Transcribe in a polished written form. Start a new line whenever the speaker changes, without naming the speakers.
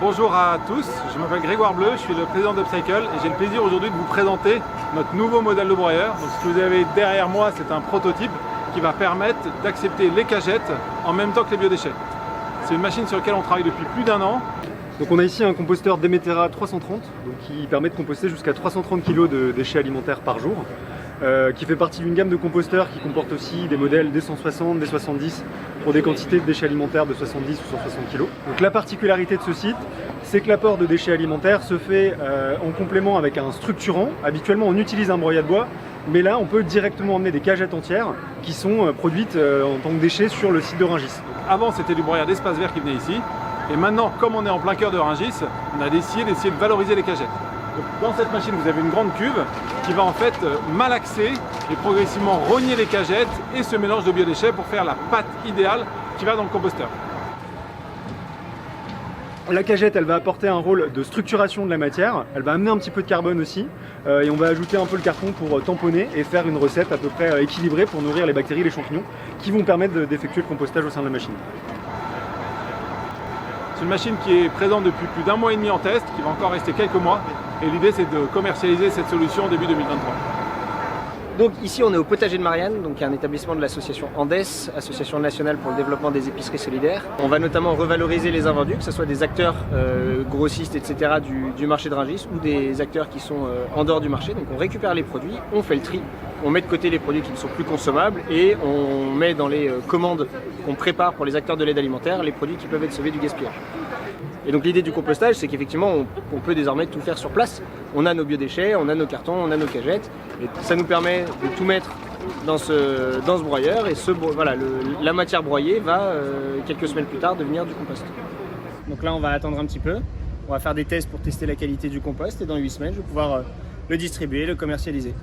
Bonjour à tous, je m'appelle Grégoire Bleu, je suis le président d'Upcycle et j'ai le plaisir aujourd'hui de vous présenter notre nouveau modèle de broyeur. Donc, ce que vous avez derrière moi, c'est un prototype qui va permettre d'accepter les cagettes en même temps que les biodéchets. C'est une machine sur laquelle on travaille depuis plus d'1 an.
Donc on a ici un composteur Demetera 330 qui permet de composter jusqu'à 330 kg de déchets alimentaires par jour, qui fait partie d'une gamme de composteurs qui comporte aussi des modèles des 160, des 70 pour des quantités de déchets alimentaires de 70 ou 160 kg. Donc la particularité de ce site, c'est que l'apport de déchets alimentaires se fait en complément avec un structurant. Habituellement on utilise un broyat de bois, mais là on peut directement emmener des cagettes entières qui sont produites en tant que déchets sur le site de Rungis.
Avant c'était du broyat d'espace vert qui venait ici. Et maintenant, comme on est en plein cœur de Rungis, on a décidé d'essayer de valoriser les cagettes. Donc, dans cette machine, vous avez une grande cuve qui va en fait malaxer et progressivement rogner les cagettes et ce mélange de biodéchets pour faire la pâte idéale qui va dans le composteur.
La cagette, elle va apporter un rôle de structuration de la matière, elle va amener un petit peu de carbone aussi, et on va ajouter un peu le carton pour tamponner et faire une recette à peu près équilibrée pour nourrir les bactéries et les champignons qui vont permettre d'effectuer le compostage au sein de la machine.
C'est une machine qui est présente depuis plus d'1 mois et demi en test, qui va encore rester quelques mois. Et l'idée, c'est de commercialiser cette solution début 2023.
Donc ici on est au potager de Marianne, donc un établissement de l'association Andes, Association nationale pour le développement des épiceries solidaires. On va notamment revaloriser les invendus, que ce soit des acteurs grossistes, etc. du marché de Rungis ou des acteurs qui sont en dehors du marché. Donc on récupère les produits, on fait le tri, on met de côté les produits qui ne sont plus consommables et on met dans les commandes qu'on prépare pour les acteurs de l'aide alimentaire les produits qui peuvent être sauvés du gaspillage. Et donc l'idée du compostage, c'est qu'effectivement, on peut désormais tout faire sur place. On a nos biodéchets, on a nos cartons, on a nos cagettes. Et ça nous permet de tout mettre dans ce broyeur. Et voilà, la matière broyée va, quelques semaines plus tard, devenir du compost. Donc là, on va attendre un petit peu. On va faire des tests pour tester la qualité du compost. Et dans 8 semaines, je vais pouvoir le distribuer, le commercialiser.